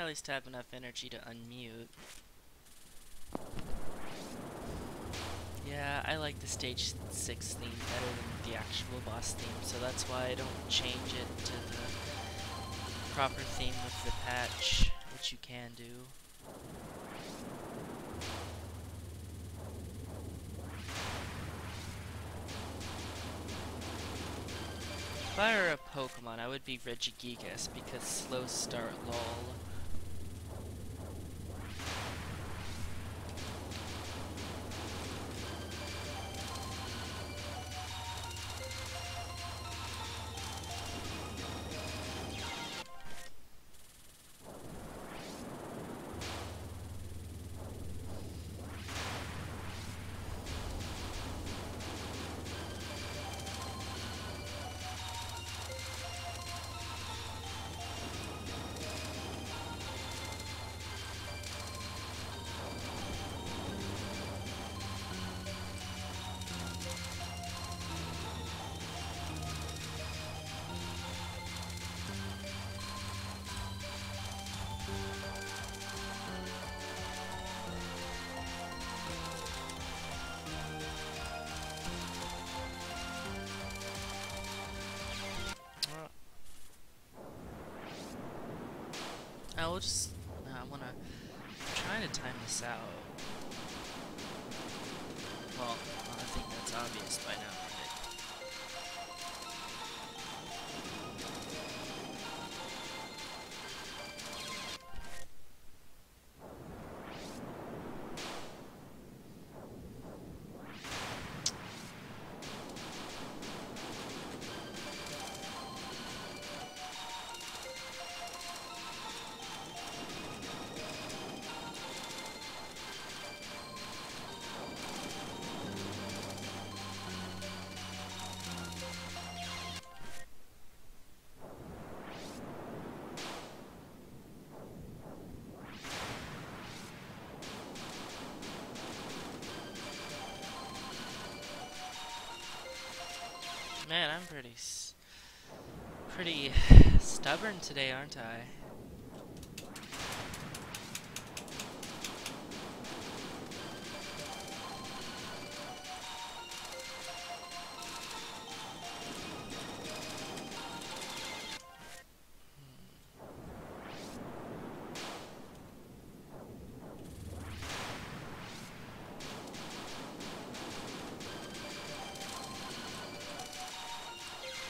at least have enough energy to unmute. Yeah, I like the stage 6 theme better than the actual boss theme, so that's why I don't change it to the proper theme with the patch, which you can do. If I were a Pokemon, I would be Regigigas because slow start lol. I will just, I'm trying to time this out. Well, I think that's obvious by now, right? Man, I'm pretty stubborn today, aren't I?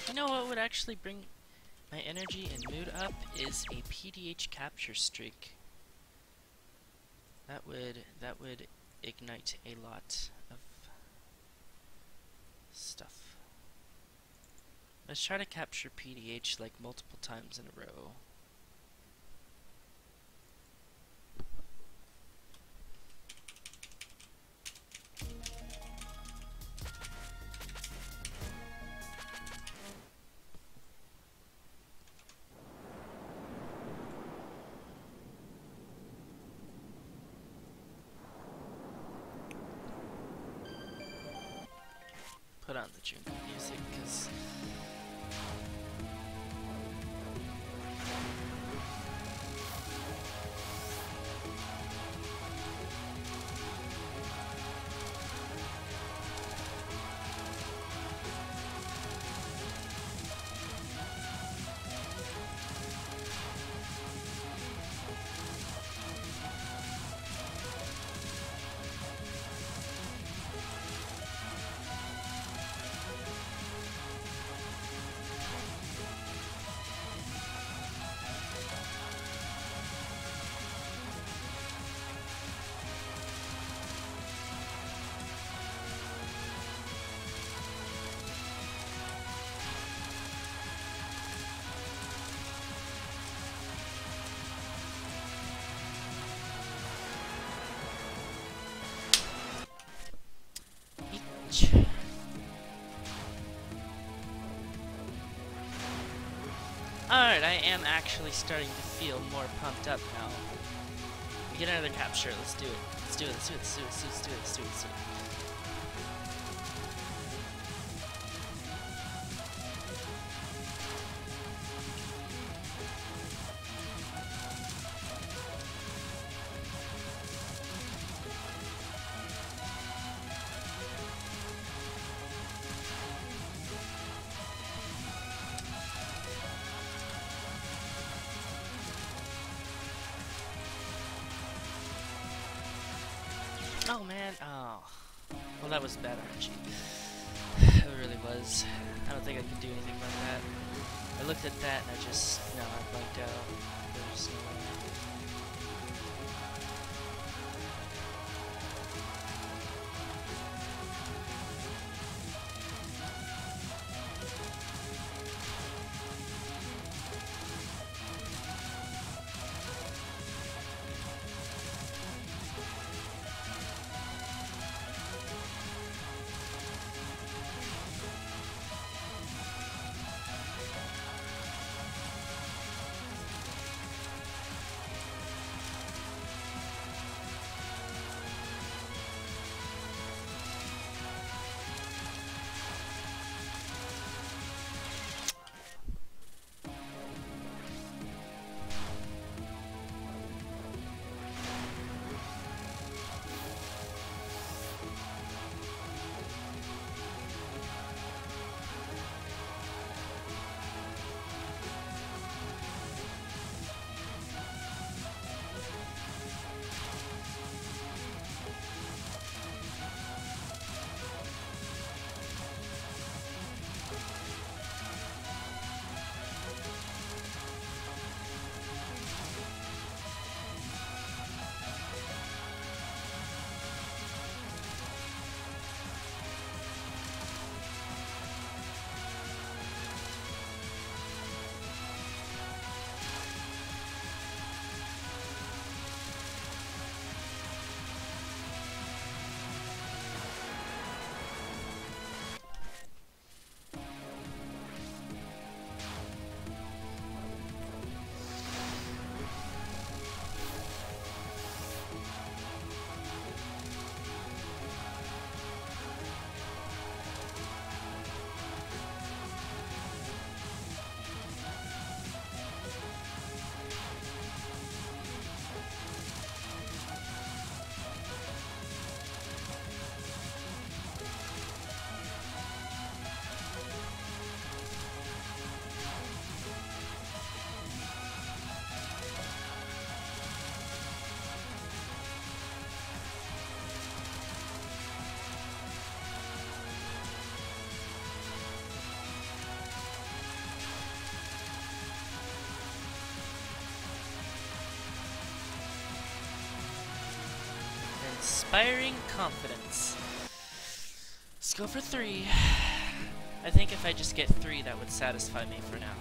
You know what would actually bring my energy and mood up is a PDH capture streak. That would ignite a lot of stuff. Let's try to capture PDH like multiple times in a row. Put on the jungle music, because alright, I am actually starting to feel more pumped up now. We get another capture, let's do it. Let's do it, let's do it, let's do it, let's do it, let's do it, let's do it, let's do it. Oh man, oh. Well, that was bad RNG. It really was. I don't think I can do anything about that. I looked at that and I just, no, I blanked out. There's no way. Inspiring confidence. Let's go for 3. I think if I just get 3, that would satisfy me for now.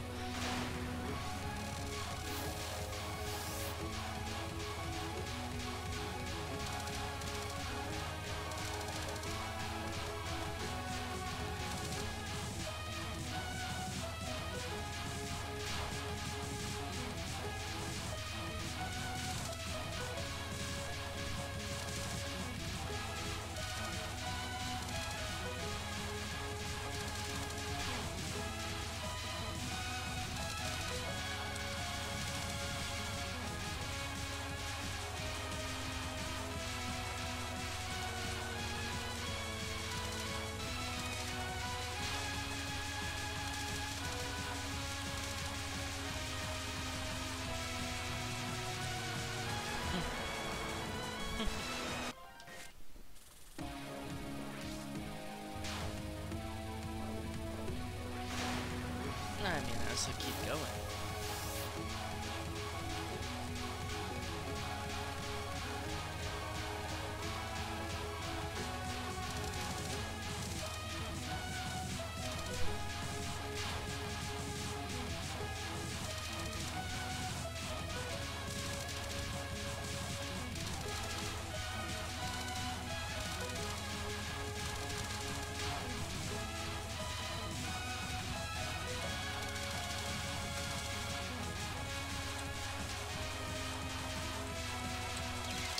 I mean, I also keep going.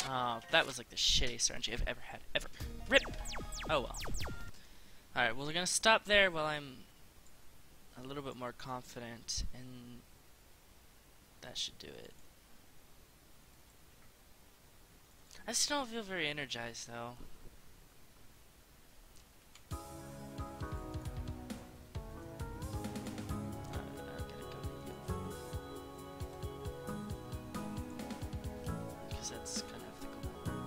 Oh, that was like the shittiest RNG I've ever had. Ever. RIP! Oh well. Alright, well we're gonna stop there while I'm a little bit more confident, and that should do it. I still don't feel very energized though. That's kind of the goal.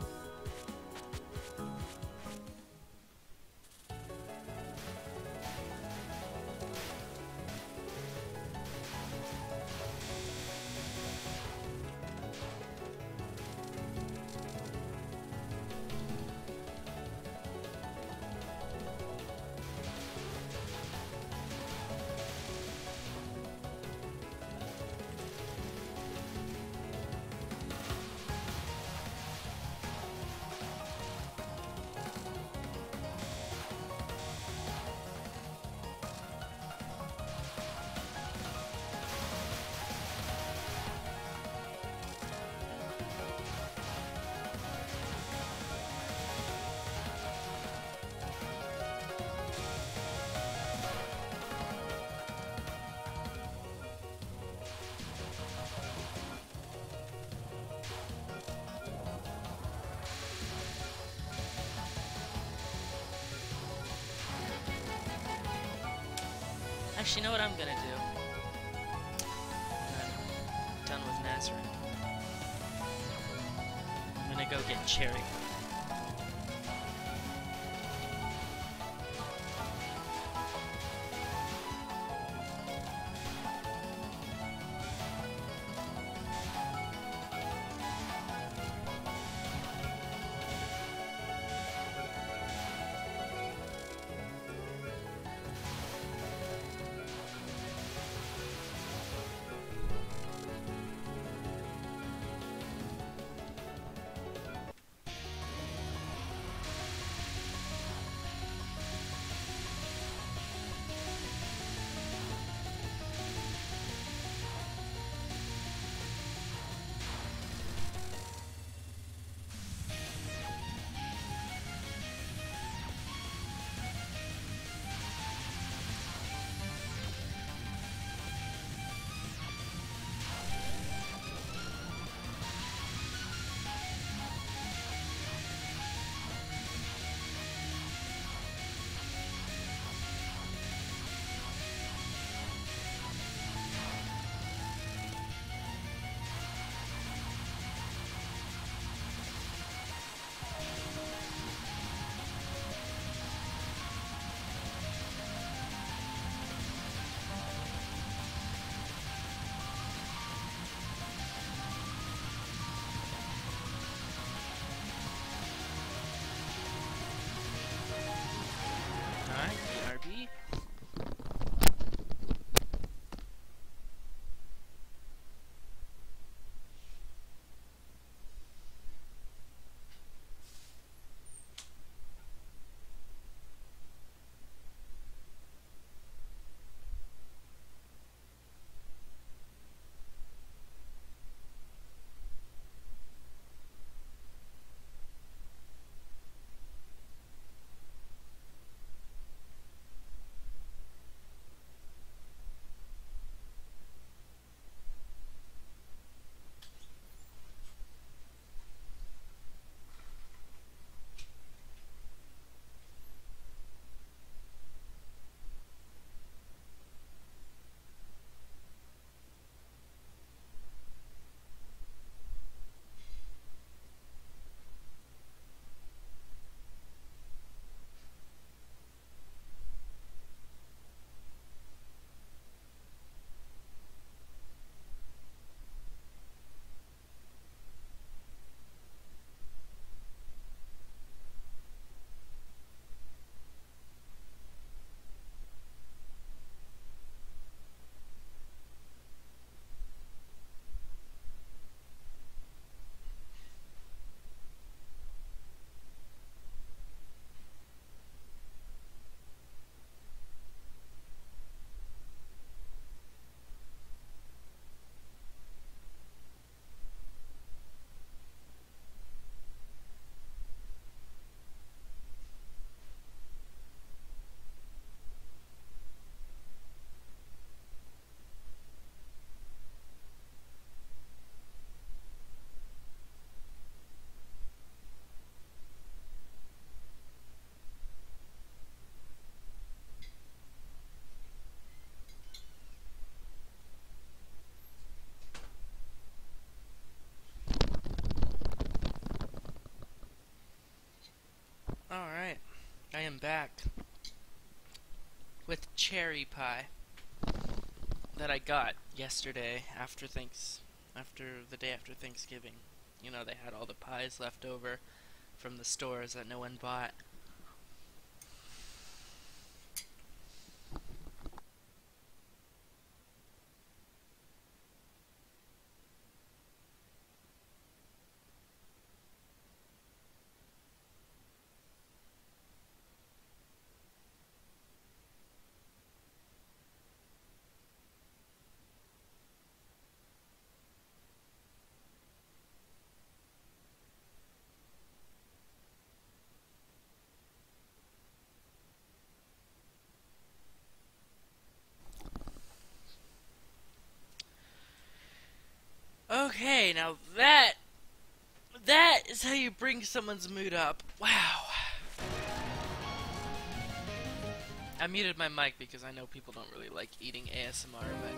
Actually, you know what I'm gonna do? I'm done with Nazareth. I'm gonna go get Cherry. Alright, BRB. Alright, I am back with cherry pie that I got yesterday after the day after Thanksgiving. You know, they had all the pies left over from the stores that no one bought. Okay, now that is how you bring someone's mood up. Wow. I muted my mic because I know people don't really like eating ASMR, but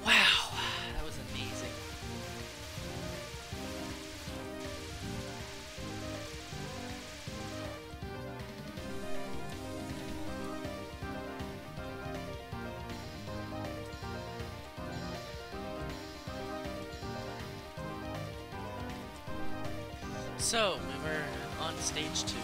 wow, that was amazing. So, we were on stage 2.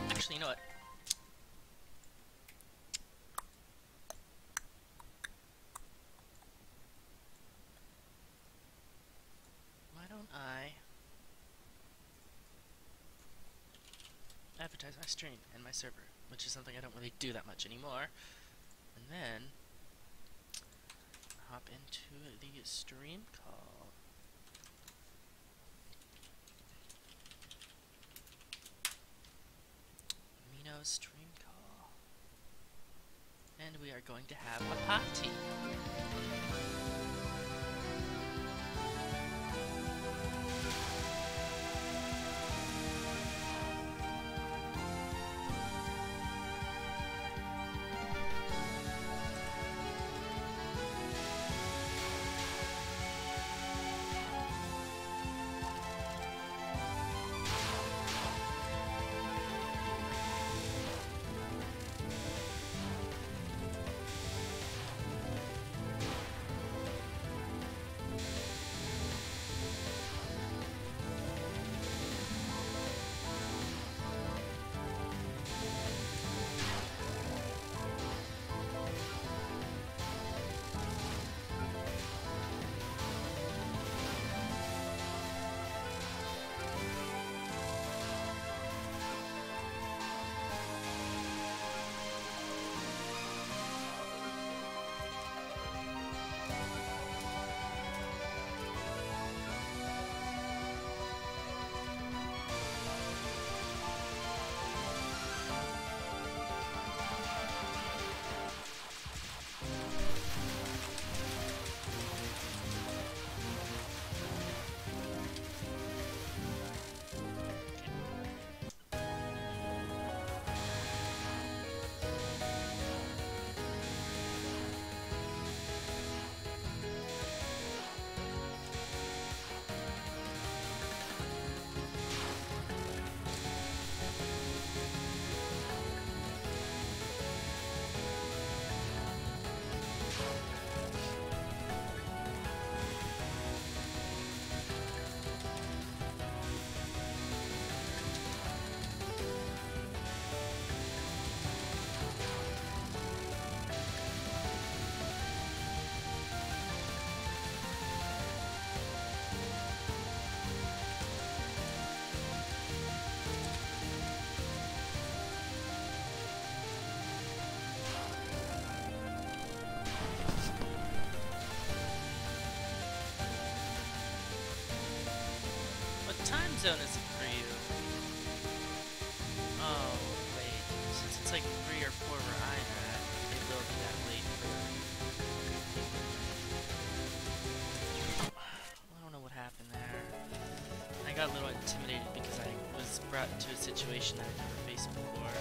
Actually, you know what? Why don't I advertise my stream and my server, which is something I don't really do that much anymore, and then hop into the stream call. Mino's stream call. And we are going to have a party. Time zone is it for you? Oh, wait. Since it's like 3 or 4 where I'm at, it will be that late for... I don't know what happened there. I got a little intimidated because I was brought into a situation I've never faced before.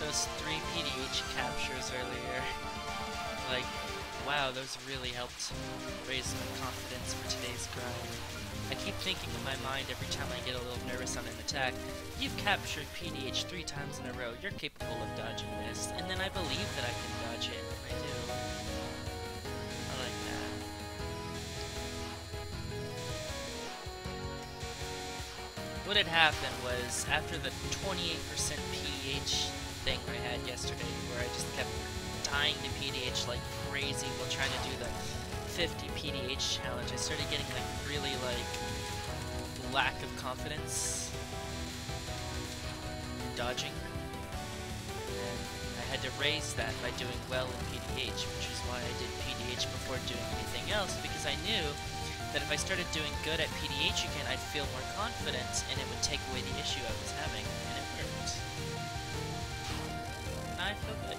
those 3 PDH captures earlier. Like, wow, those really helped raise my confidence for today's grind. I keep thinking in my mind every time I get a little nervous on an attack, you've captured PDH 3 times in a row, you're capable of dodging this, and then I believe that I can dodge it, and I do. I like that. What had happened was, after the 28% PDH thing I had yesterday, where I just kept dying to PDH like crazy while trying to do the 50 PDH challenge, I started getting like really like lack of confidence in dodging, and I had to raise that by doing well in PDH, which is why I did PDH before doing anything else, because I knew that if I started doing good at PDH again, I'd feel more confident and it would take away the issue I was having, and it worked. I feel good.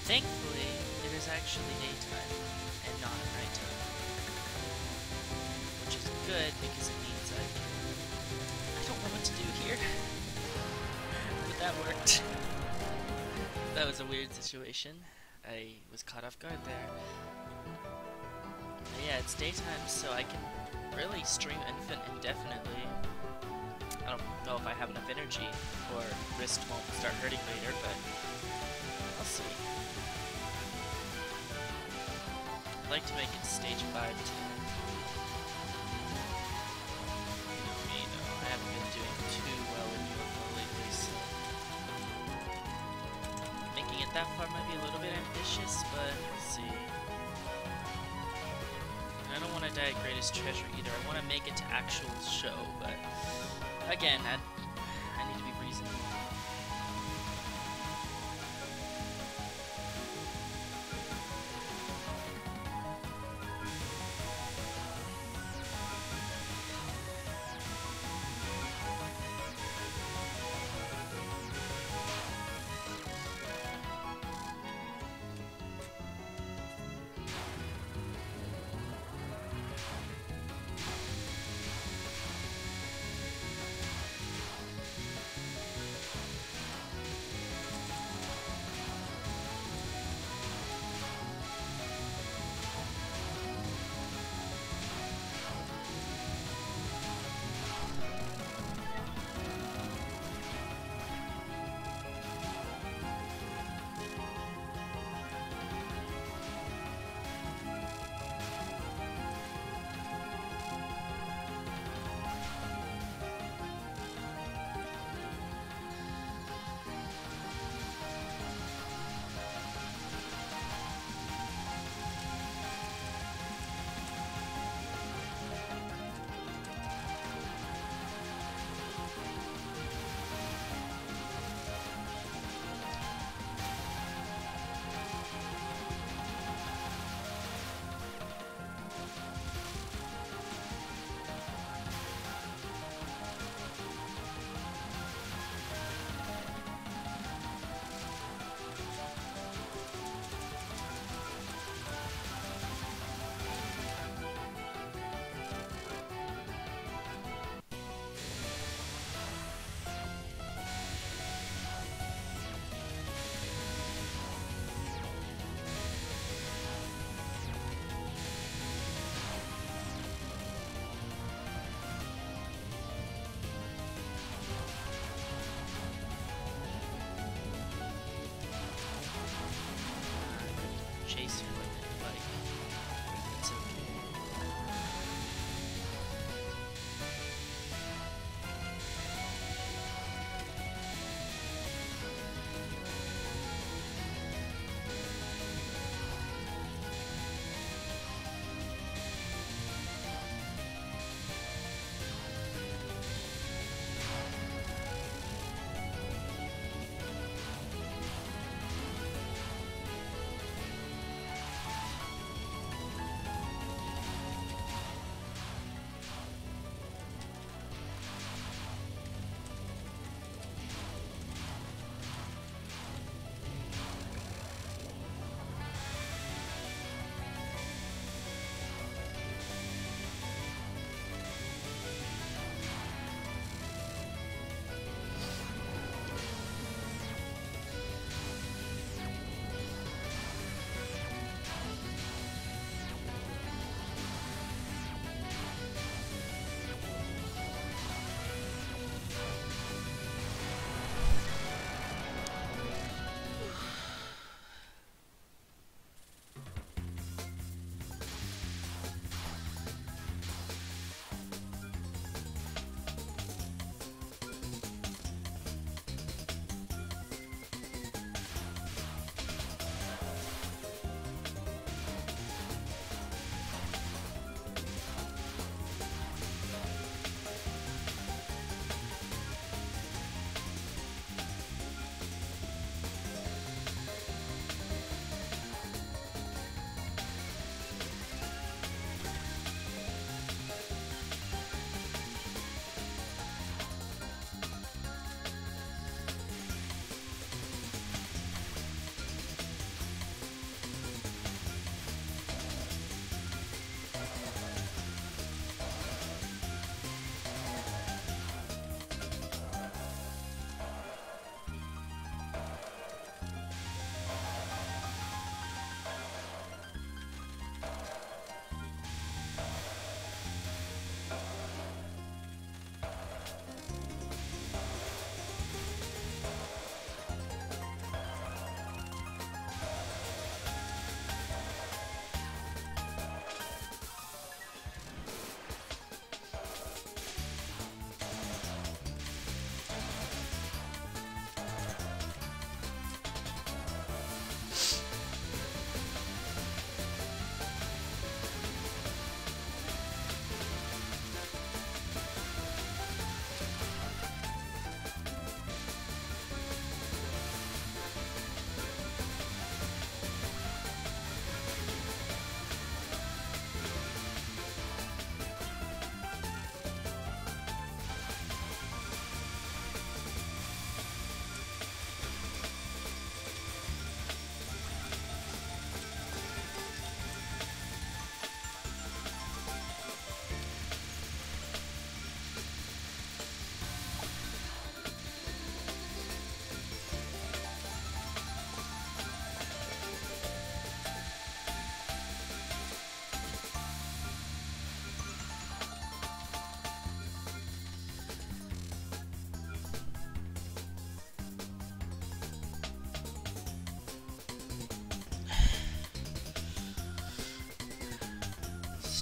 Thankfully, it is actually daytime and not nighttime, which is good because it means I don't know what to do here, but that worked. That was a weird situation. I was caught off guard there. But yeah, it's daytime, so I can really stream indefinitely. I don't know if I have enough energy or wrist won't start hurting later, but I'll see. I'd like to make it stage 5 too. Me though, I haven't been doing too well in UFO lately, so making it that far might be a little bit ambitious, but we'll see. I don't want to die at Greatest Treasure either. I want to make it to actual show, but again, I need to be reasonable.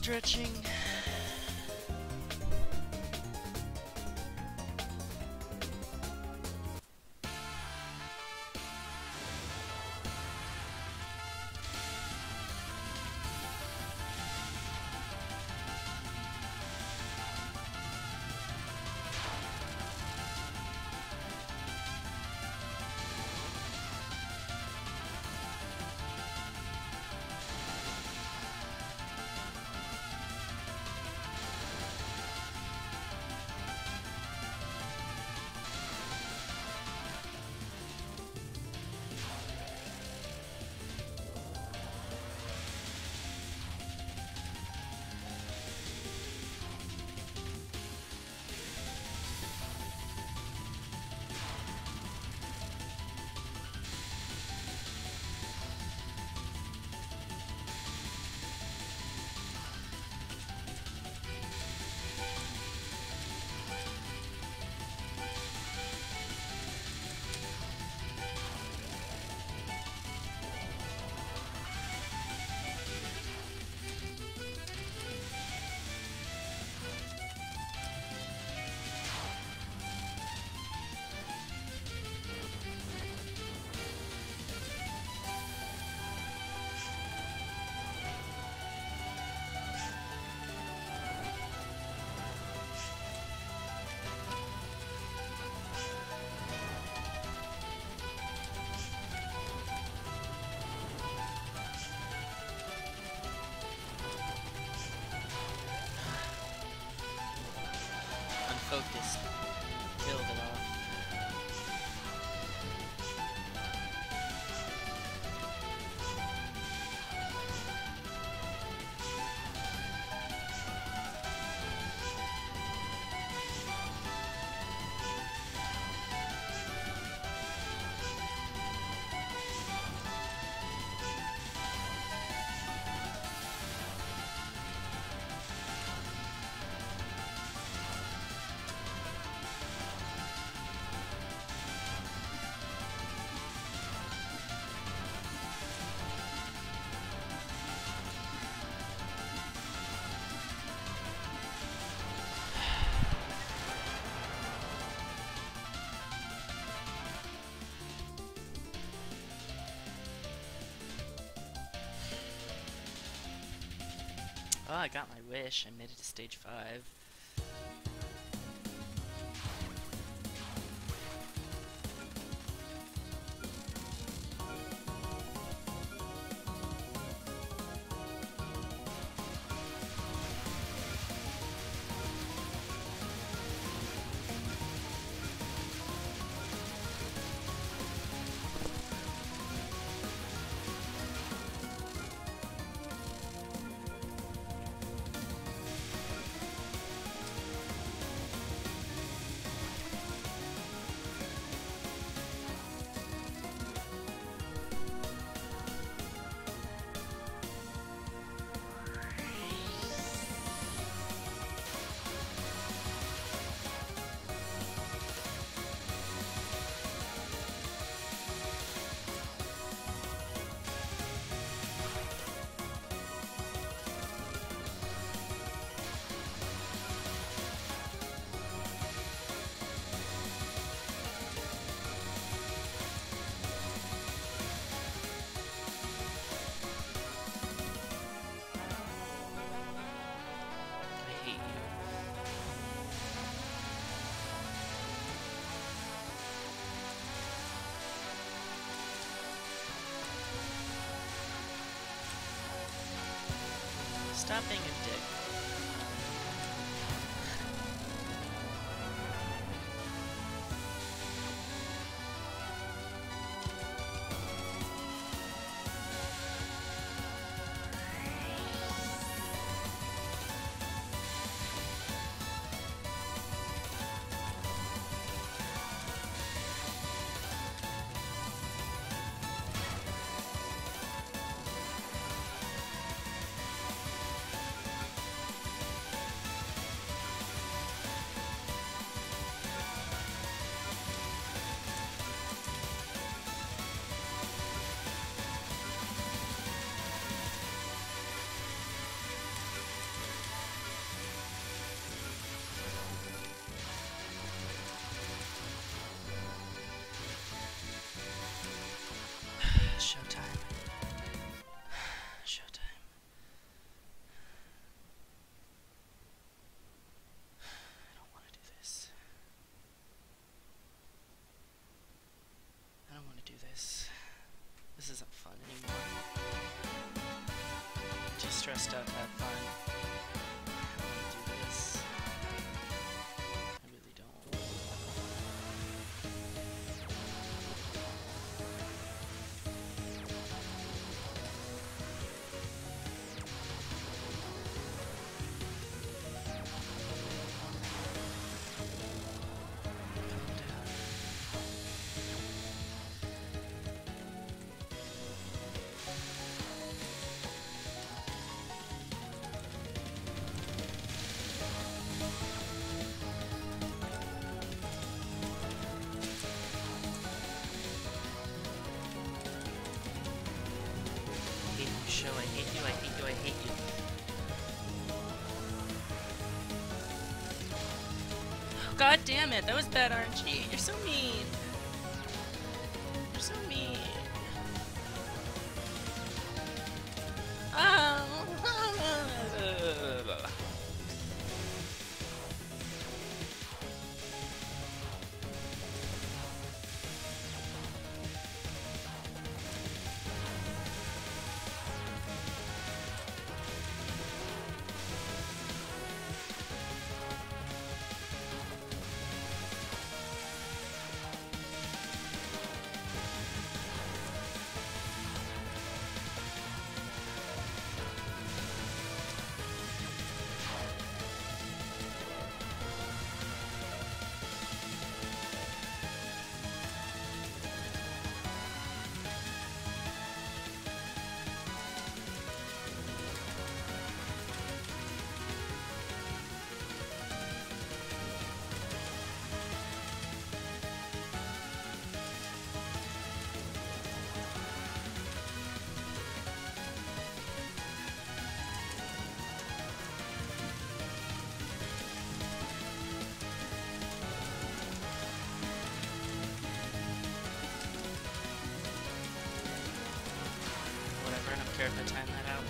stretching. Unfocused. Killed it off. Oh, I got my wish. I made it to stage 5. I hate you. Stop being a dick. guys. This isn't fun anymore. I'm too stressed out to have fun. I don't want to do this. I really don't. Show, I hate you, I hate you, I hate you. God damn it, that was bad RNG. You're so mean. You're so mean. Oh. Whatever, I don't care if I time that out.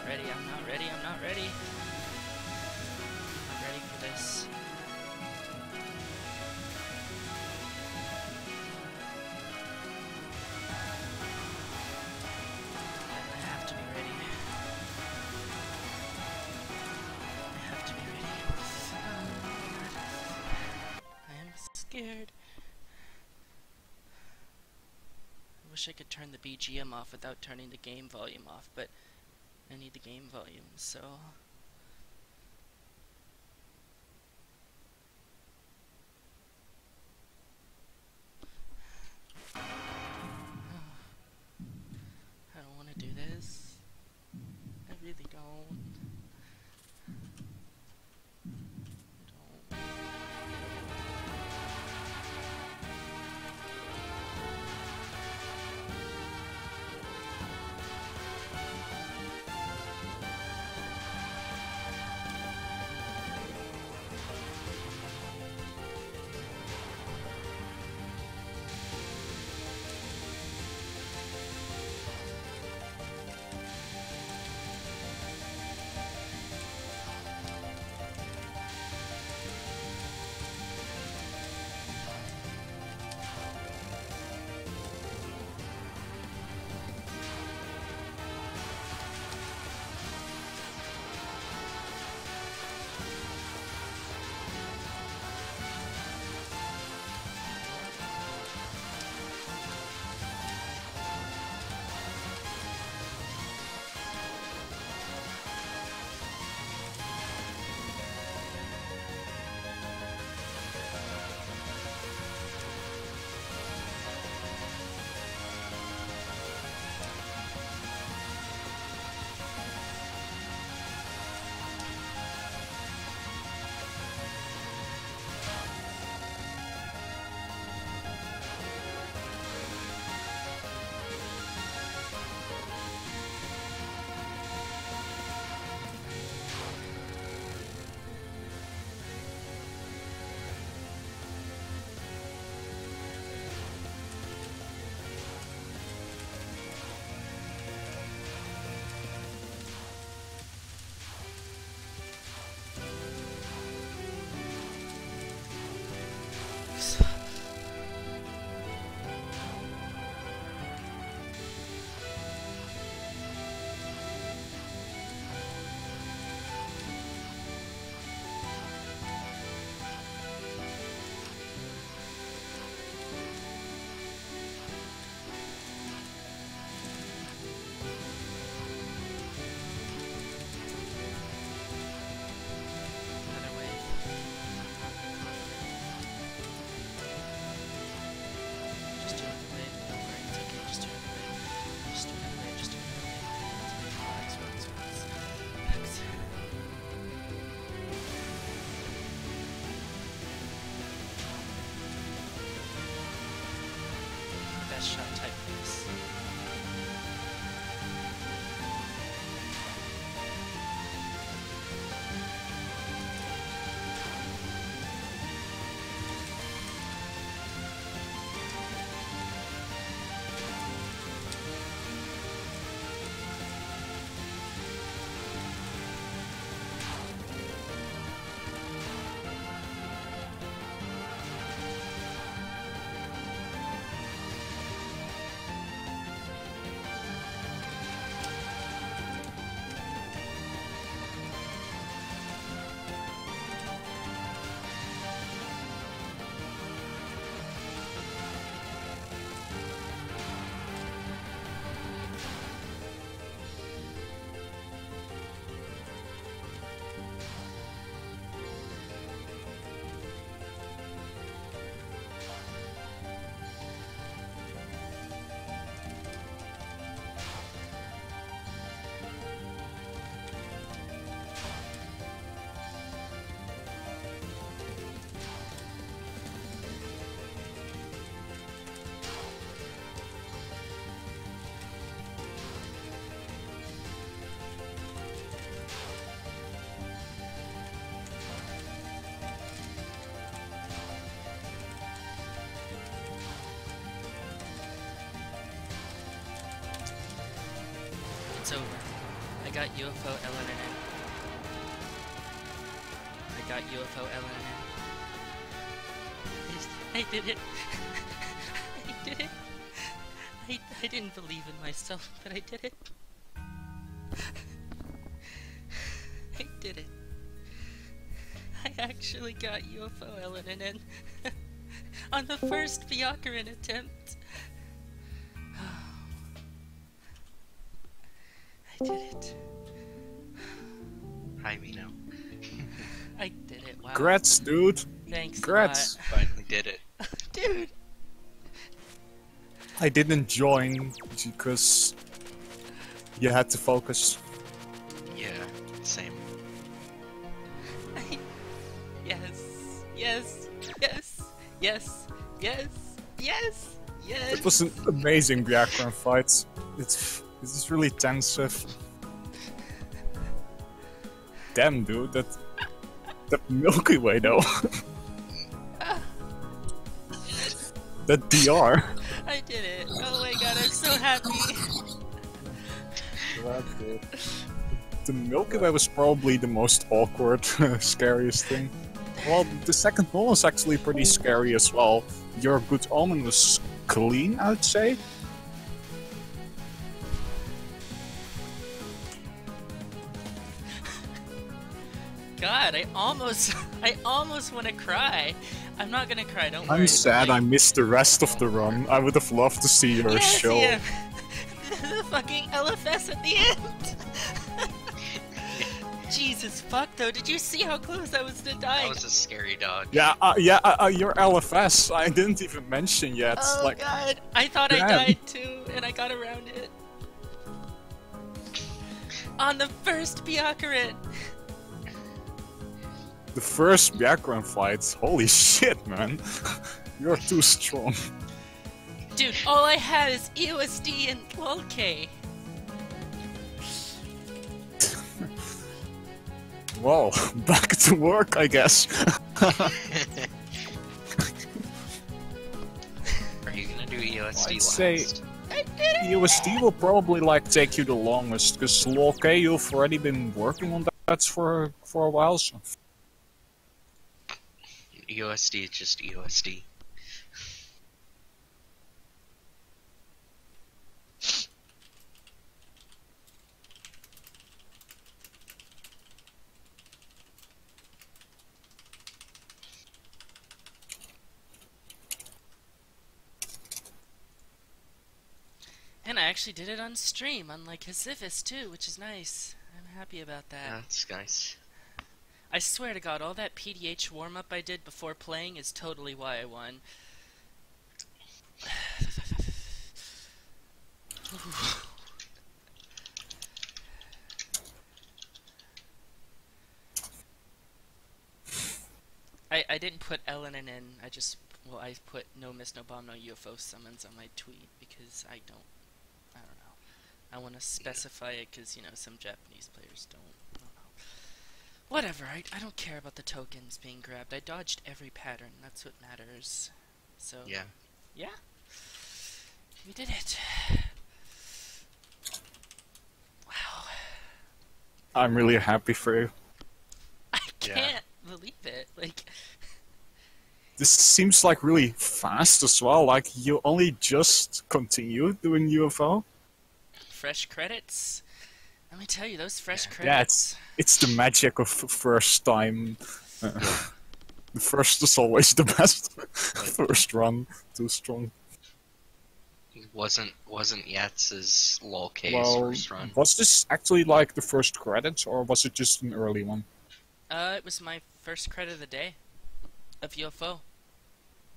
ready, I'm not ready, I'm not ready. I'm not ready for this. I have to be ready. I have to be ready. I am scared. I wish I could turn the BGM off without turning the game volume off, but I need the game volume, so... I don't want to do this. I really don't. best shot type face. It's over. I got UFO LNNN. I got UFO LNNN. I did it. I did it. I didn't believe in myself, but I did it. I did it. I actually got UFO LNNN on the first Byakuran attempt. I did it. Hi, Mino. I did it. Wow. Congrats, dude. Thanks. Congrats. Finally did it. Dude. I didn't join because you had to focus. Yeah, same. Yes. Yes. Yes. Yes. Yes. Yes. Yes. It was an amazing Byakuran fight. It's really tensive. Damn, dude, that Milky Way though. That DR. I did it. Oh my god, I'm so happy. The Milky Way was probably the most awkward, scariest thing. Well, the second one was actually pretty scary as well. Your Good Omen was clean, I'd say. God, I almost want to cry. I'm not gonna cry, don't worry. I'm sad I missed the rest of the run. I would have loved to see your show. Yeah. The fucking LFS at the end! Jesus fuck though, did you see how close I was to dying? That was a scary dog. Yeah, your LFS, I didn't even mention yet. Oh like, god, I thought I died too, and I got around it. On the first Byakuran! The first background fight, holy shit, man. You're too strong. Dude, all I had is EOSD and LOLK. Well, back to work, I guess. Are you gonna do EOSD I'd say last? EOSD will probably like take you the longest, because LOLK, you've already been working on that for a while, so... EOSD is just EOSD. And I actually did it on stream, unlike Hesifis too, which is nice. I'm happy about that. That's nice. I swear to God, all that PDH warm-up I did before playing is totally why I won. I didn't put LNNN, I put no miss, no bomb, no UFO summons on my tweet because I don't know. I want to specify it because, you know, some Japanese players don't. I don't know. Whatever, I don't care about the tokens being grabbed. I dodged every pattern, that's what matters. So, Yeah. Yeah? We did it. Wow. I'm really happy for you. I can't believe it. Like, This seems like really fast as well, like you only just continued doing UFO? fresh credits. Let me tell you, those fresh Yeah, credits. it's the magic of first time. The first is always the best. First run, too strong. Wasn't Yatz's LOL K's Well, first run? was this actually like the first credits, or was it just an early one? It was my first credit of the day of UFO.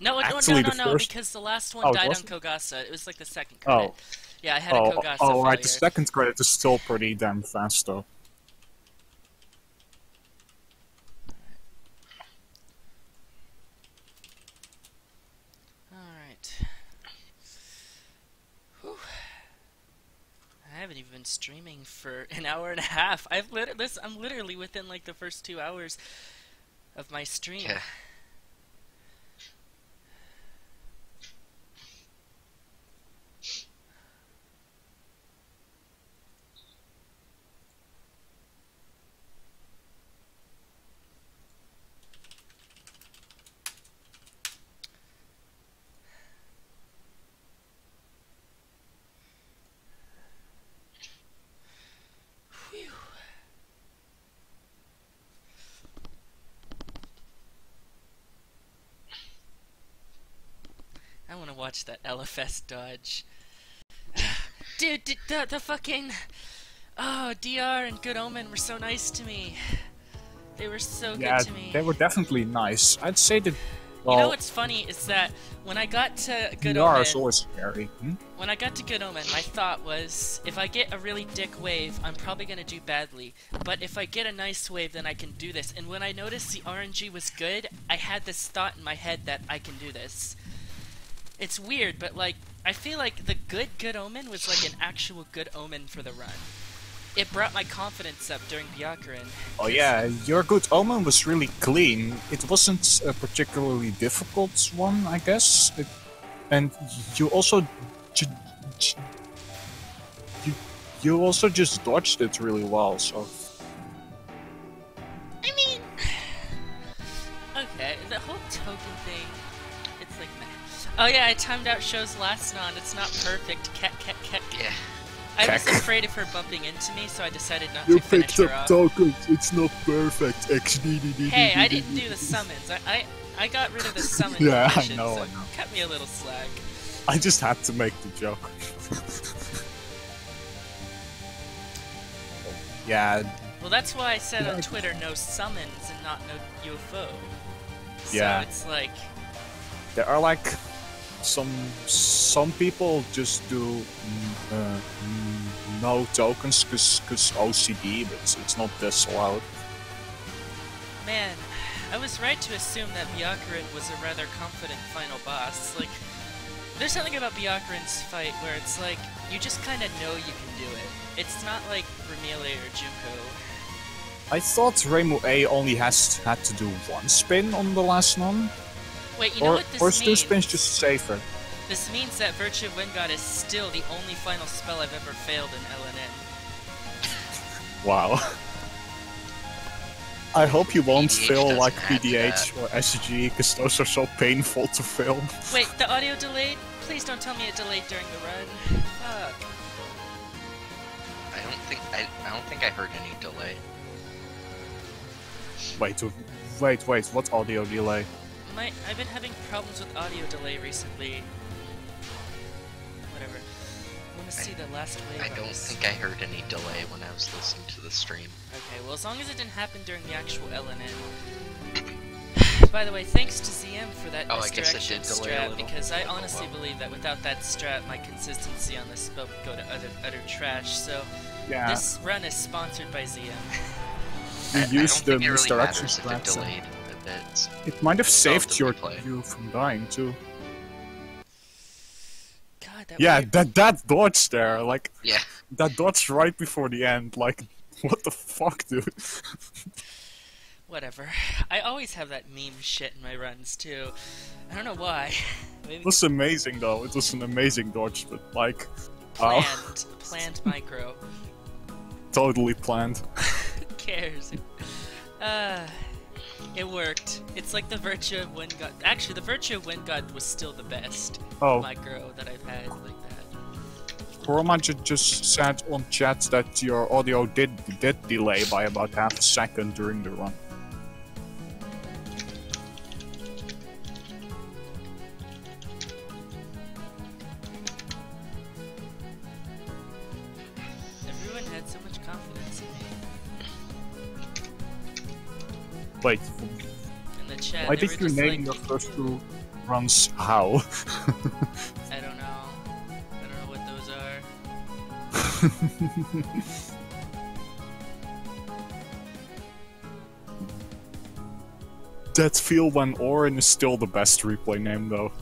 No, Actually, no, the first... because the last one Oh, died on wasn't? Kogasa. It was like the second credit. Oh. Yeah, I had a Kogasa failure. Right, the second credit is still pretty damn fast, though. Alright. Whew. I haven't even been streaming for an hour and a half. I'm literally within like the first 2 hours of my stream. Yeah. watch that LFS dodge. Dude, the fucking... Oh, DR and Good Omen were so nice to me. They were so good to me. They were definitely nice. I'd say that. Well, you know what's funny is that when I got to Good DR Omen, is always scary. when I got to Good Omen, my thought was, if I get a really dick wave, I'm probably gonna do badly. But if I get a nice wave, then I can do this. And when I noticed the RNG was good, I had this thought in my head that I can do this. It's weird, but like, I feel like the Good Omen was like an actual good omen for the run. It brought my confidence up during Byakuran. Oh yeah, your Good Omen was really clean. It wasn't a particularly difficult one, I guess. And you also... You also just dodged it really well, so... I mean... Okay, the whole token thing, it's like meh. Oh yeah, I timed out Show's last non. It's not perfect. Cat. Yeah. I was afraid of her bumping into me, so I decided not to finish her off. tokens, it's not perfect. XDDD. Hey, I didn't do the summons. I got rid of the summon Yeah, condition, I know. so cut me a little slack. I just had to make the joke. Yeah. Well, that's why I said on Twitter, no summons and not no UFO. So Yeah. it's like... There are like some people just do no tokens cause OCD, but it's not disallowed. Man, I was right to assume that Byakuran was a rather confident final boss. Like, there's something about Byakuran's fight where it's like, you just kind of know you can do it. It's not like Ramile or Junko. I thought Reimu A only had to do one spin on the last non. Wait, you know what this or means? is 2 spins just safer? This means that Virtue of Wind God is still the only final spell I've ever failed in LNN. Wow. I hope you won't PDH fail like doesn't PDH or SG, because those are so painful to fail. Wait, the audio delayed? Please don't tell me it delayed during the run. Fuck. I don't think I heard any delay. Wait, what audio delay? I've been having problems with audio delay recently. Whatever. I want to see the last wave. I don't think I heard any delay when I was listening to the stream. Okay, well, as long as it didn't happen during the actual LNN. By the way, thanks to ZM for that I guess it misdirection did delay a strat, little. because I honestly believe that without that strat, my consistency on this spell would go to utter trash, so Yeah. this run is sponsored by ZM. You I used the don't think it really misdirection matters if it strats. delayed a bit. It might have saved Relatively play. you from dying too. God, that Yeah, weird... that dodge there, like Yeah. that dodge right before the end, like what the fuck, dude? Whatever. I always have that meme shit in my runs, too. I don't know why. Maybe It was amazing though. It was an amazing dodge, but like planned micro. totally planned. Who cares? It worked. It's like the Virtue of Wind God. Actually, the Virtue of Wind God was still the best micro that I've had like that. Roma just said on chat that your audio did delay by about half a second during the run. Everyone had so much confidence in me. Wait, In the chat, why they did were you just name like, your first 2 runs how? I don't know. I don't know what those are. That feel when Orin is still the best replay name though.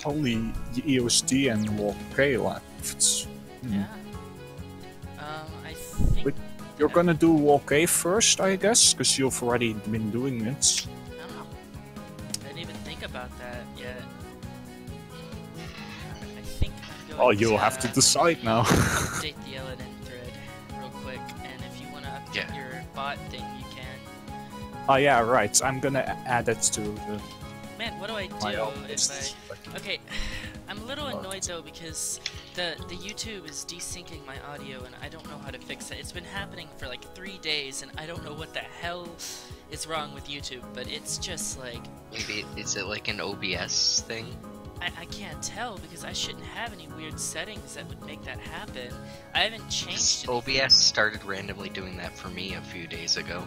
Only EOSD and Walk K left. Yeah. I think... But you're gonna do Walk A first, I guess, because you've already been doing it. I don't know. I didn't even think about that yet. I think I'm going Oh, you'll have to decide now. update the LNN thread real quick, and if you want to update your bot thing, you can. Oh yeah, right. I'm gonna add it to the what do I My do oldest. if I... Okay, I'm a little annoyed though because the YouTube is desyncing my audio and I don't know how to fix it. It's been happening for like 3 days and I don't know what the hell is wrong with YouTube, but it's just like... Maybe, is it like an OBS thing? I can't tell because I shouldn't have any weird settings that would make that happen. I haven't changed anything. OBS started randomly doing that for me a few days ago.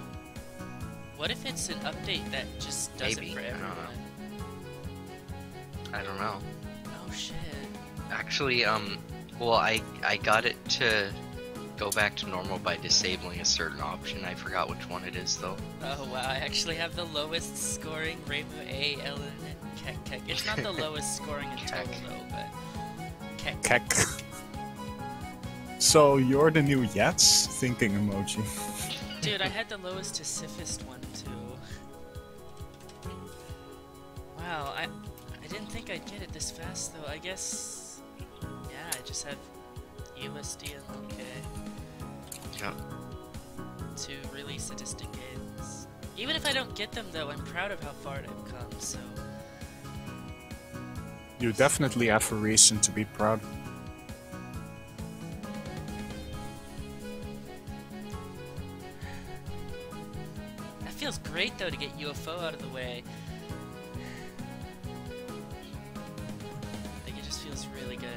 What if it's an update that just does Maybe, it for I don't know. everyone? I don't know. Oh shit. Actually, well, I got it to go back to normal by disabling a certain option. I forgot which one it is, though. Oh wow, I actually have the lowest scoring Rainbow A, LNN, Kek. It's not the lowest scoring in total though, but... Kek. So you're the new Yats thinking emoji. Dude, I had the lowest to Siphist one too. Wow, I didn't think I'd get it this fast though. I guess... Yeah, I just have USD and OK Yeah. to really sadistic games. Even if I don't get them though, I'm proud of how far I've come, so... You definitely have a reason to be proud. That feels great though to get UFO out of the way. I think it just feels really good.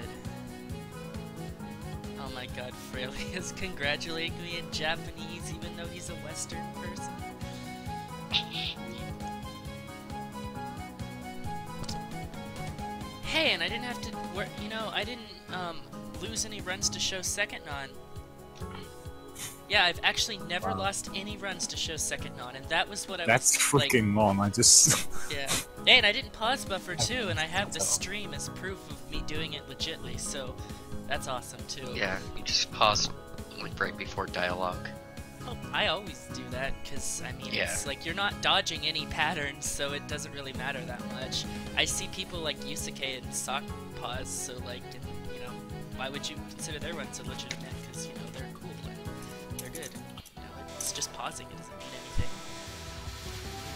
Oh my god, Fraley is congratulating me in Japanese even though he's a Western person. Hey, and I didn't have to work, you know, I didn't lose any runs to show second non. Yeah, I've actually never lost any runs to show second non, and that was what I That's was freaking on. I just... Yeah. Hey, and I didn't pause buffer too, and I have the stream as proof of me doing it legitly, so that's awesome too. Yeah, you just pause like right before dialogue. Oh, I always do that, because, I mean, it's like, you're not dodging any patterns, so it doesn't really matter that much. I see people like Yusuke and Sock pause, so like, and, you know, why would you consider their runs illegitimate? Because, you know, they're cool and they're good. You know, it's just pausing, it doesn't mean anything.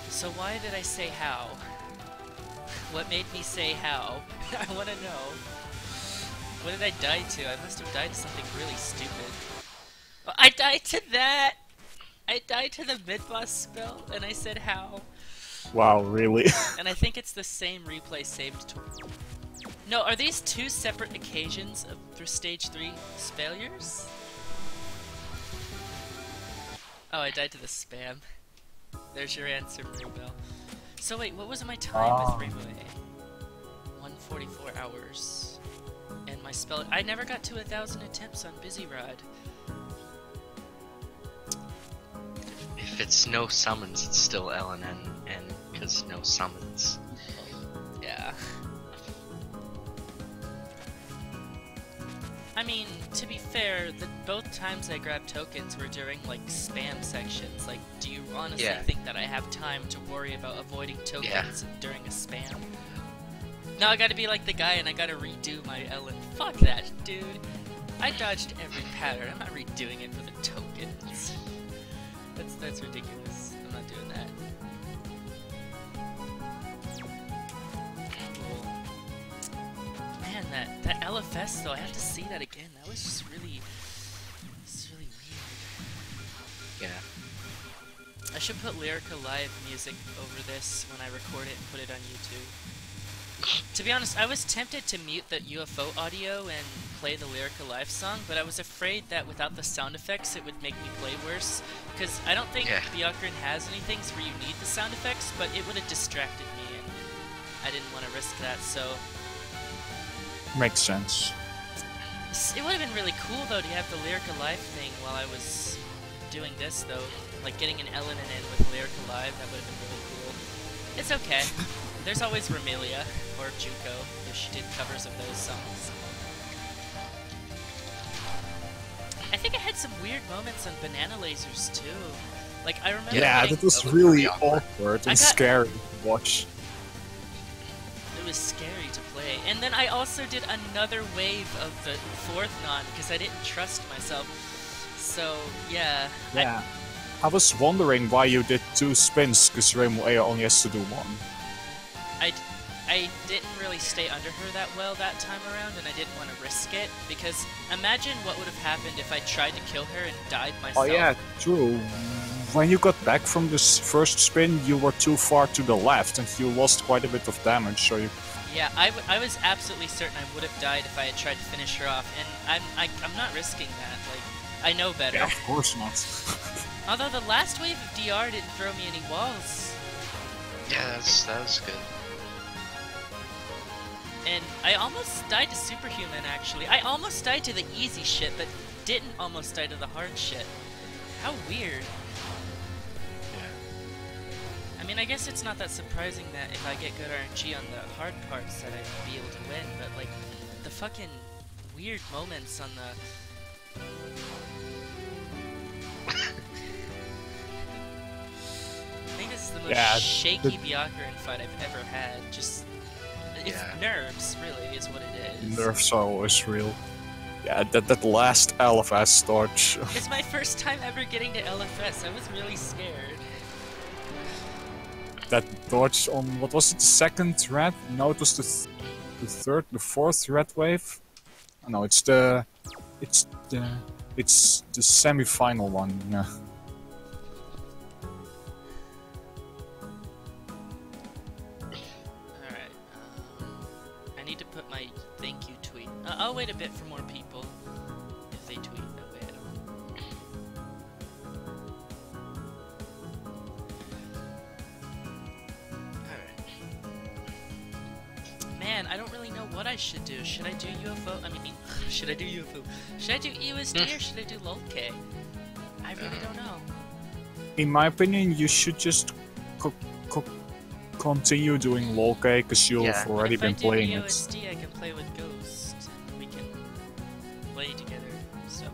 So why did I say how? What made me say how? I want to know. What did I die to? I must have died to something really stupid. Oh, I died to that! I died to the mid-boss spell, and I said how. Wow, really? And I think it's the same replay saved to... No, are these two separate occasions of through stage 3 failures? Oh, I died to the spam. There's your answer, Maribel. So wait, what was my time with Rainbow A? 144 hours. And my spell... I never got to 1,000 attempts on Busy Rod. If it's no summons, it's still LNN, because no summons. Yeah. I mean, to be fair, both times I grabbed tokens were during, like, spam sections. Like, do you honestly think that I have time to worry about avoiding tokens during a spam? Now I gotta be like the guy and I gotta redo my Ellen. Fuck that, dude. I dodged every pattern. I'm not redoing it for the tokens. That's ridiculous. I'm not doing that. Cool. Man, that LFS though, I have to see that again. That was just really weird. Yeah. I should put Lyrica Live music over this when I record it and put it on YouTube. To be honest, I was tempted to mute the UFO audio and play the Lyrica Live song, but I was afraid that without the sound effects it would make me play worse, because I don't think Byakuran has anything where you need the sound effects, but it would have distracted me, and I didn't want to risk that, so... Makes sense. It would have been really cool, though, to have the Lyrica Live thing while I was doing this, though. Like, getting an LNNN with Lyrica Live, that would have been really cool. It's okay. There's always Romelia, or Junko, if she did covers of those songs. I think I had some weird moments on Banana Lasers, too. Like, I remember that was really awkward and scary to watch. It was scary to play. And then I also did another wave of the 4th non, because I didn't trust myself. So, yeah. Yeah. I was wondering why you did 2 spins, because Rainbow A only has to do 1. I didn't really stay under her that well that time around, and I didn't want to risk it, because imagine what would have happened if I tried to kill her and died Oh myself. yeah, true. When you got back from this first spin, you were too far to the left, and you lost quite a bit of damage, so you... Yeah, I was absolutely certain I would have died if I had tried to finish her off, and I'm not risking that. Like, I know better. Yeah, of course not. Although the last wave of DR didn't throw me any walls. Yeah, that was good. And I almost died to Superhuman, actually. I almost died to the easy shit, but didn't almost die to the hard shit. How weird. I mean, I guess it's not that surprising that if I get good RNG on the hard parts that I'd be able to win, but like, the fucking weird moments on the... I think this is the most shaky Byakuran fight I've ever had. Just... It's nerves, really, is what it is. Nerves are always real. Yeah, that last LFS dodge. It's my first time ever getting to LFS. I was really scared. That dodge on, what was it, the second red? No, it was the fourth red wave. Oh, no, it's the semi-final one. Yeah. Alright, I need to put my thank you tweet. I'll wait a bit for more people if they tweet. That way I don't... Man, I don't really know what I should do. Should I do UFO? I mean, should I do UFO? Should I do USD or should I do LOLK? I really don't know. In my opinion, you should just continue doing LOLK because you've already been playing it. If I do USD, I can play with Ghost. We can play together, so...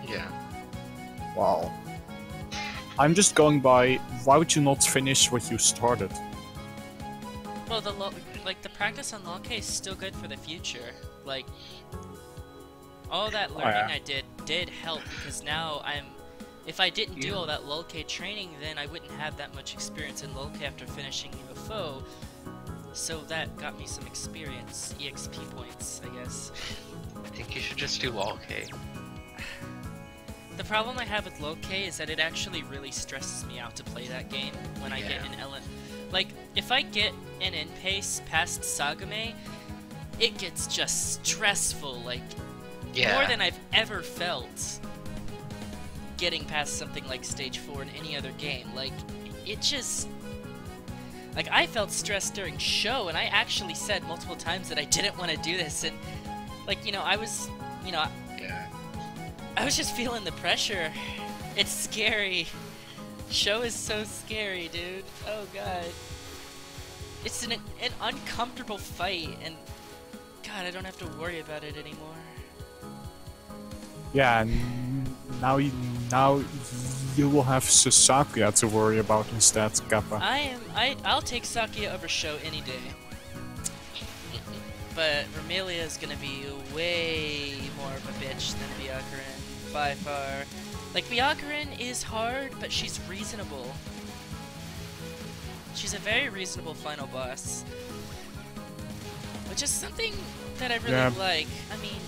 Yeah. Wow. I'm just going by, why would you not finish what you started? Well, the practice on LOLK is still good for the future. Like, all that learning I did help, because now if I didn't do all that LOLK training, then I wouldn't have that much experience in LOLK after finishing UFO. So that got me some experience, EXP points, I guess. I think you should just do LOLK. The problem I have with LOLK is that it actually really stresses me out to play that game when I get an LN. Like, if I get an N-Pace past Sagame, it gets just stressful, like, more than I've ever felt getting past something like Stage 4 in any other game. Like, it just... Like, I felt stressed during show, and I actually said multiple times that I didn't want to do this, and, like, you know, I was, you know... I was just feeling the pressure. It's scary. Show is so scary, dude. Oh god. It's an uncomfortable fight, and god, I don't have to worry about it anymore. Yeah, now you will have Sasakia to worry about instead, Kappa. I'll take Sakia over Show any day. But Romelia is gonna be way more of a bitch than Byakuran, by far. Like, Byakuran is hard, but she's reasonable. She's a very reasonable final boss. Which is something that I really like. I mean,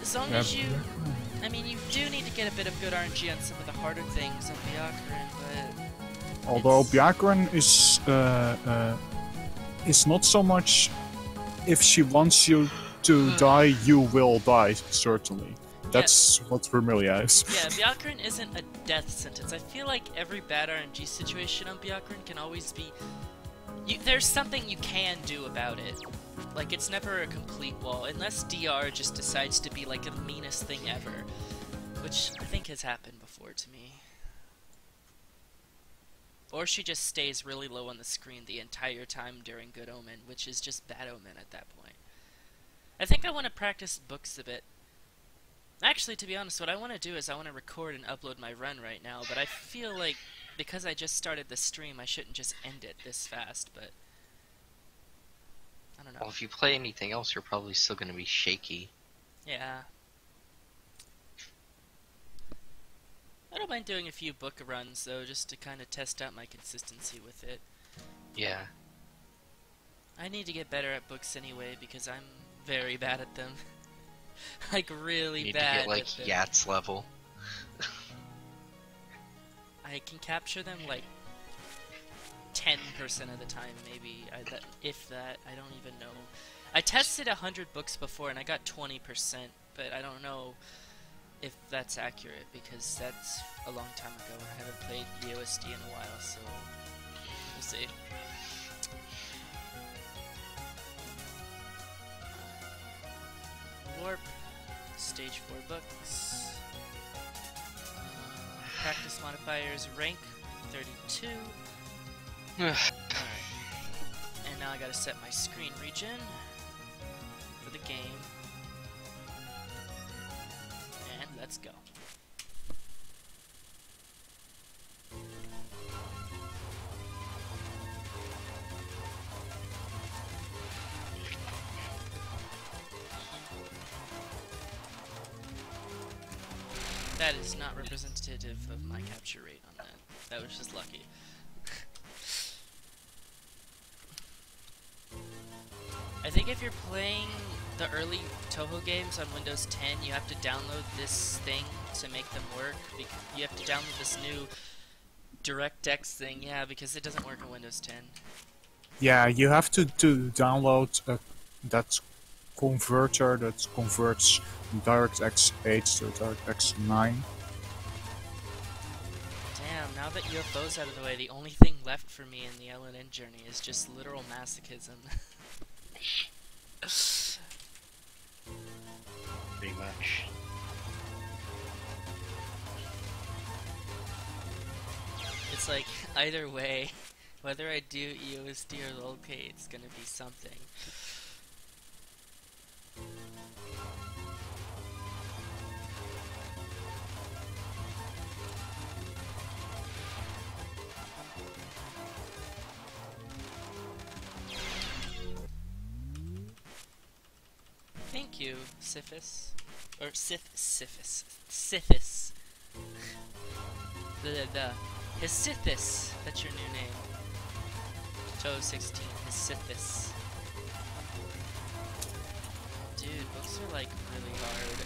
as long as you... I mean, you do need to get a bit of good RNG on some of the harder things on Byakuran, but... Although Byakuran is not so much... If she wants you to die, you will die, certainly. That's what Vermilia is. Yeah, Byakuran isn't a death sentence. I feel like every bad RNG situation on Byakuran can always be... there's something you can do about it. Like, it's never a complete wall, unless DR just decides to be like the meanest thing ever. Which I think has happened before to me. Or she just stays really low on the screen the entire time during Good Omen, which is just Bad Omen at that point. I think I want to practice books a bit. Actually, to be honest, what I want to do is I want to record and upload my run right now, but I feel like because I just started the stream, I shouldn't just end it this fast, but... I don't know. Well, if you play anything else, you're probably still going to be shaky. Yeah. I don't mind doing a few book runs, though, just to kind of test out my consistency with it. Yeah. I need to get better at books anyway because I'm very bad at them. Like really Need bad to get like at them. Yats level. I can capture them like 10% of the time, maybe. If that, I don't even know. I tested 100 books before and I got 20%, but I don't know if that's accurate because that's a long time ago. I haven't played USD in a while, so we'll see. Warp, stage 4 books. Practice modifiers, rank 32. Alright. And now I gotta set my screen region for the game. And let's go. That is not representative of my capture rate on that. That was just lucky. I think if you're playing the early Toho games on Windows 10, you have to download this thing to make them work. You have to download this new DirectX thing, yeah, because it doesn't work on Windows 10. Yeah, you have to download that converter that converts DirectX 8 to DirectX 9. Damn, now that UFO's out of the way, the only thing left for me in the LNN journey is just literal masochism. Pretty much. It's like, either way, whether I do EOSD or LOLK, it's gonna be something. Thank you, Sithis. Or Sithis. Hesithis, that's your new name. Toe 16, Hesithis. Dude, books are like really hard.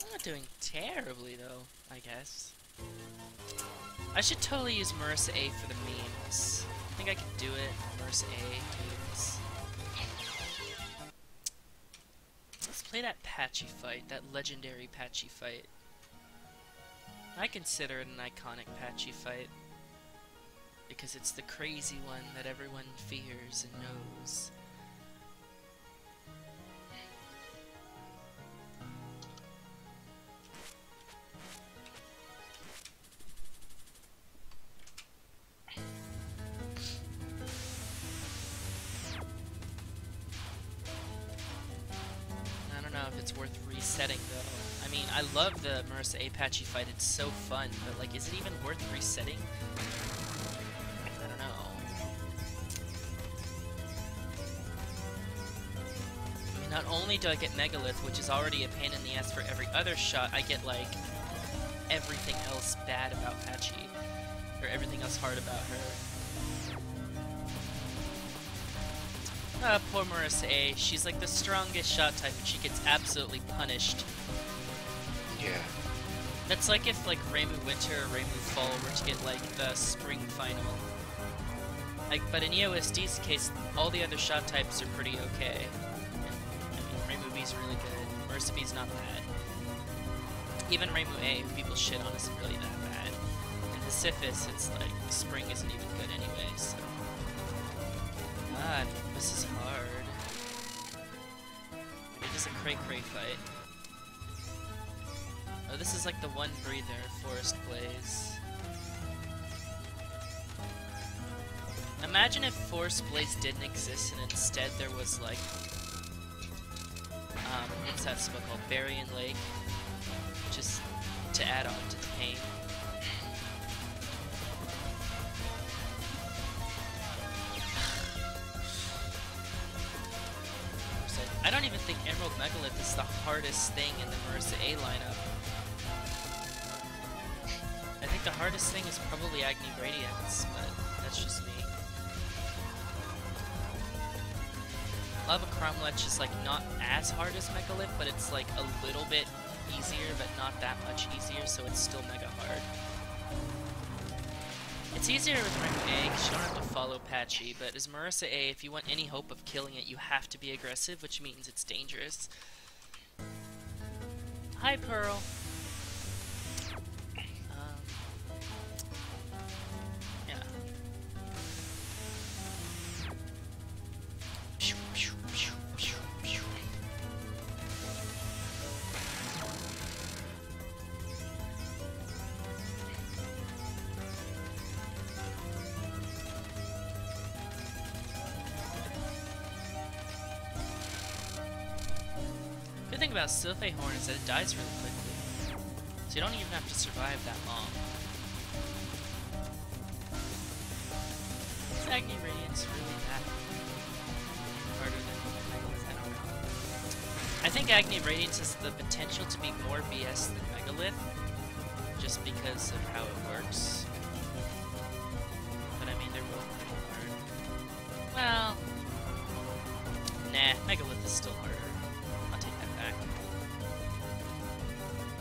I'm not doing terribly though, I guess. I should totally use Marissa A for the memes. I think I could do it. Marissa A memes. Let's play that Patchy fight, that legendary Patchy fight. I consider it an iconic Patchy fight because it's the crazy one that everyone fears and knows. I don't know if it's worth resetting though. I mean, I love the Marissa A Patchy fight, it's so fun, but like, is it even worth resetting? I don't know. I mean, not only do I get Megalith, which is already a pain in the ass for every other shot, I get like everything else bad about Patchy. Or everything else hard about her. Poor Marissa A. She's like the strongest shot type and she gets absolutely punished. Yeah. That's like if like Reimu Winter or Reimu Fall were to get like the spring final. Like, but in EOSD's case, all the other shot types are pretty okay. And, I mean, Reimu B's really good. Marissa B's not bad. Even Reimu A, who people shit on, isn't really that bad. And the Siphis, it's like spring isn't even good anyway. So, God, this is hard. It is a cray-cray fight. Oh, this is like the one breather, Forest Blaze. Imagine if Forest Blaze didn't exist and instead there was like, what's that spell called? Berrien Lake. Just to add on to the pain. I don't even think Emerald Megalith is the hardest thing in the Marissa A lineup. I think the hardest thing is probably Agni Radiance, but that's just me. Lava Cromlech is like not as hard as Megalith, but it's like a little bit easier, but not that much easier, so it's still mega hard. It's easier with rank A because you don't have to follow Patchy, but as Marissa A, if you want any hope of killing it, you have to be aggressive, which means it's dangerous. Hi, Pearl. Yeah. Good thing about Sylphe Horn is that it dies really quickly, so you don't even have to survive that long. Is Agni Radiance really that harder than Megalith? I don't know. I think Agni Radiance has the potential to be more BS than Megalith, just because of how it works. But I mean, they're both pretty hard. Well, nah, Megalith is still harder. I'll take that back.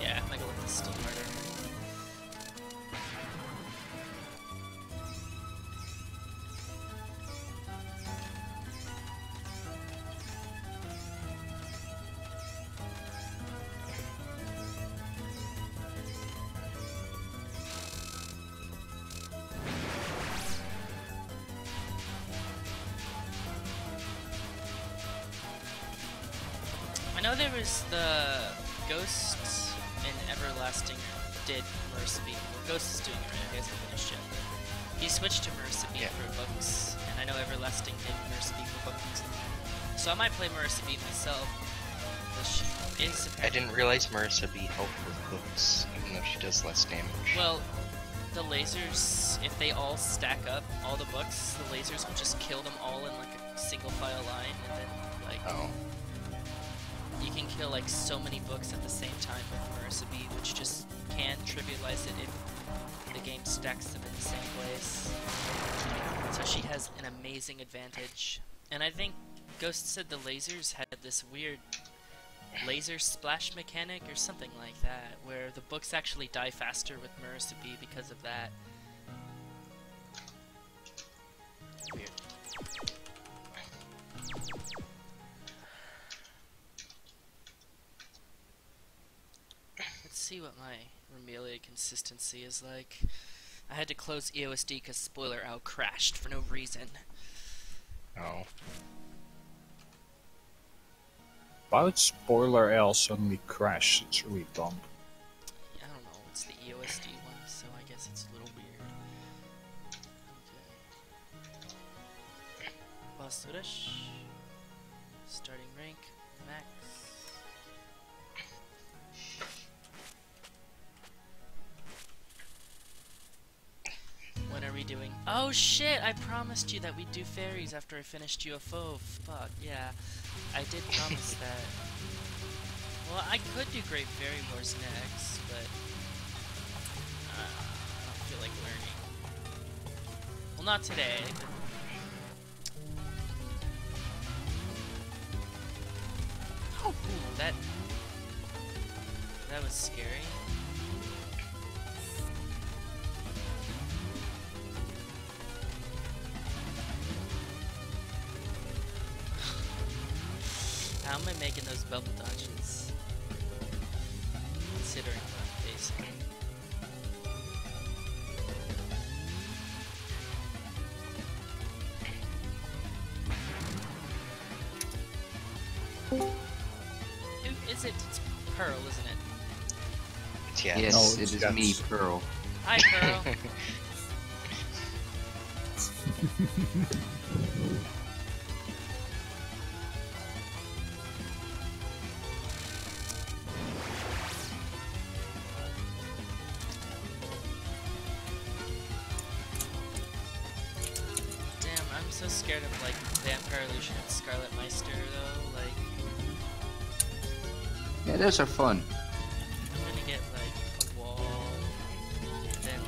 Yeah, Megalith is still harder. I know there was the Ghost in Everlasting did Marissa Beat. Well, Ghost is doing it right now, he hasn't finished yet. He switched to Marissa Beat for books, and I know Everlasting did Marissa Beat for books. So I might play Marissa Beat myself, because she is apparently... I didn't realize Marissa Beat helped with books, even though she does less damage. Well, the lasers, if they all stack up, all the books, the lasers will just kill them all in like a single file line, and then like... Oh. You can kill like so many books at the same time with Marissa Beat, which just can trivialize it if the game stacks them in the same place. So she has an amazing advantage. And I think Ghost said the lasers had this weird laser splash mechanic or something like that, where the books actually die faster with Marissa Beat because of that. Weird. See what my Remelia consistency is like. I had to close EOSD because Spoiler Owl crashed for no reason. Oh. Why would Spoiler L suddenly crash? It's really dumb. I don't know, it's the EOSD one, so I guess it's a little weird. Okay. Basurash. Starting rank, max. When are we doing? Oh shit! I promised you that we'd do fairies after I finished UFO. Fuck yeah, I did promise that. Well, I could do Great Fairy Wars next, but I don't feel like learning. Well, not today. Oh, ooh, that was scary. How am I making those bubble dodges? Considering what I'm facing. Who is it? It's Pearl, isn't it? Yeah. Yes, No, it is yes. me, Pearl. Hi, Pearl. I'm so scared of like Vampire Illusion and Scarlet Meister though, like Yeah, those are fun. I'm gonna get like a wall, and then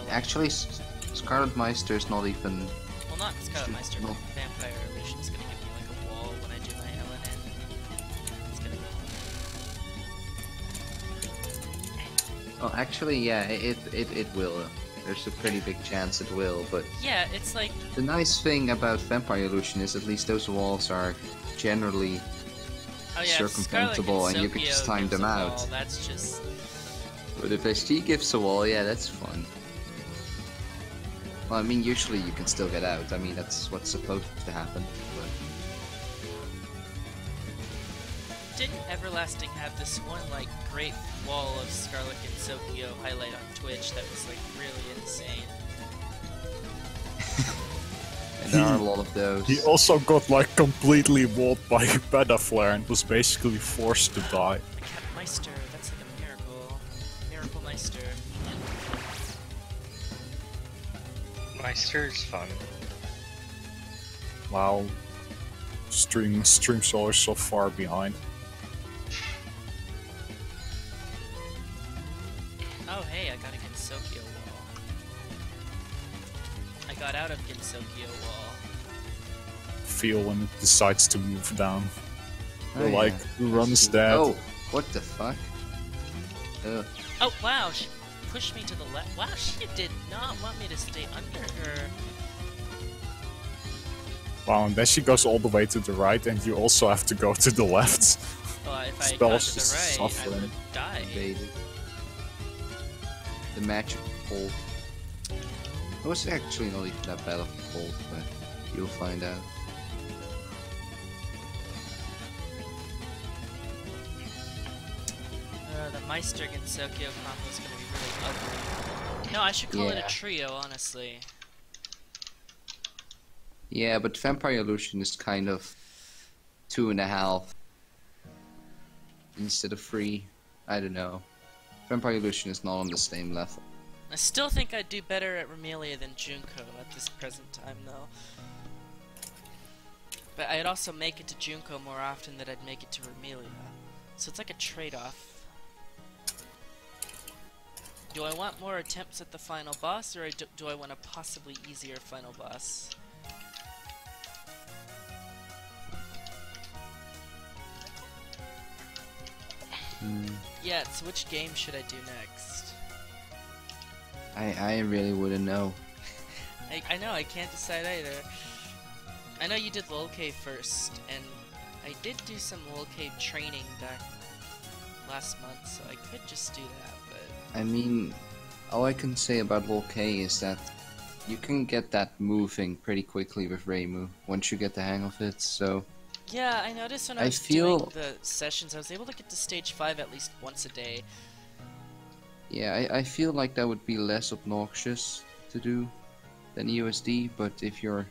Actually, Scarlet Meister is not even. Well, not Scarlet Meister, No. but Vampire Illusion is gonna give me like a wall when I do my LNN. It's gonna be Oh, actually, yeah, it will. There's a pretty big chance it will, but yeah, it's like the nice thing about Vampire Illusion is at least those walls are generally oh yeah, if Scarlet circumventable and you can Socchio just time gives them a out. wall, that's just But if SG gives a wall, yeah, that's fun. Well, I mean, usually you can still get out. I mean, that's what's supposed to happen. But didn't Everlasting have this one like great wall of Scarlet and Socchio highlight on Twitch that was like really insane? and there are a lot of those. He also got like completely walled by Beta Flare and was basically forced to die. The Cat Meister, that's like a miracle. Miracle Meister. Meister's fun. Wow. Stream's always so far behind. Oh hey, I got a Gensokyo wall. I got out of Gensokyo wall. Feel when it decides to move down. Oh, You're like, runs dead. Oh, what the fuck? Ugh. Oh wow, she pushed me to the left. Wow, she did not want me to stay under her. Wow, and then she goes all the way to the right, and you also have to go to the left. Well, if I Spell's got to the just right, I suffering. would die. Invaded. The magic bolt. It was actually not even that bad of a bolt, but you'll find out. The Meister Gensokyo combo is going to be really ugly. No, I should call it Yeah. a trio, honestly. Yeah, but Vampire Illusion is kind of 2.5 instead of 3. I don't know. Vampire Illusion is not on the same level. I still think I'd do better at Remelia than Junko at this present time, though. But I'd also make it to Junko more often than I'd make it to Remelia. So it's like a trade-off. Do I want more attempts at the final boss, or do I want a possibly easier final boss? Yeah, so which game should I do next? I really wouldn't know. I know, I can't decide either. I know you did LOLcave first, and I did do some LOLcave training back last month, so I could just do that, but... I mean, all I can say about Volcay is that you can get that moving pretty quickly with Reimu once you get the hang of it, so... Yeah, I noticed when I I was feel- doing the sessions, I was able to get to stage 5 at least once a day. Yeah, I feel like that would be less obnoxious to do than EOSD, but if you're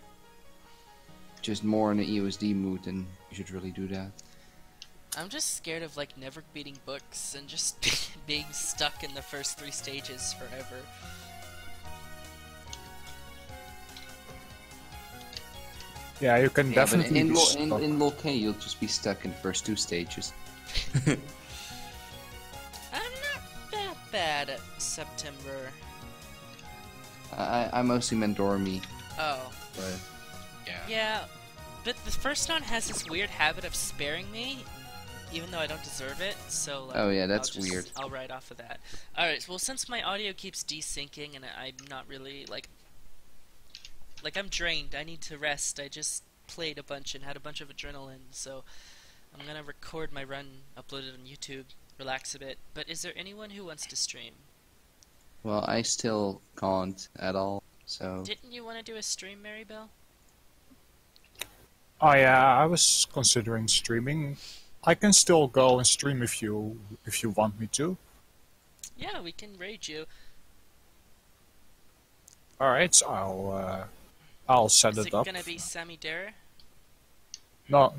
just more in an EOSD mood, then you should really do that. I'm just scared of like never beating books and just being stuck in the first 3 stages forever. Yeah, you can Yeah, but definitely in be stuck. Volcay, you'll just be stuck in the first 2 stages. I'm not that bad at September. I mostly meant Dormy, Oh. but... Yeah, but the first one has this weird habit of sparing me, even though I don't deserve it, so like, Oh, yeah, that's weird. I'll write off of that. Alright, well since my audio keeps desyncing and I'm not really, like I'm drained, I need to rest, I just played a bunch and had a bunch of adrenaline, so I'm gonna record my run, upload it on YouTube, relax a bit. But is there anyone who wants to stream? Well, I still can't at all, so... Didn't you want to do a stream, Marybelle? Oh yeah, I was considering streaming. I can still go and stream if you want me to. Yeah, we can raid you. Alright, so I'll set Is it it up. gonna be Sammy Dare? No,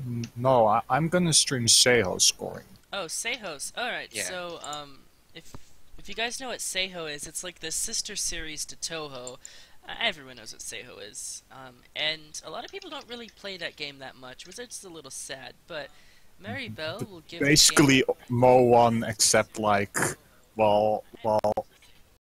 I'm gonna stream Seiho scoring. Oh, Seiho's. Alright, Yeah. so, if you guys know what Seiho is, it's like the sister series to Toho. Everyone knows what Seiho is. And a lot of people don't really play that game that much, which is a little sad, but Marybelle will give Basically, Mo1, except like, well,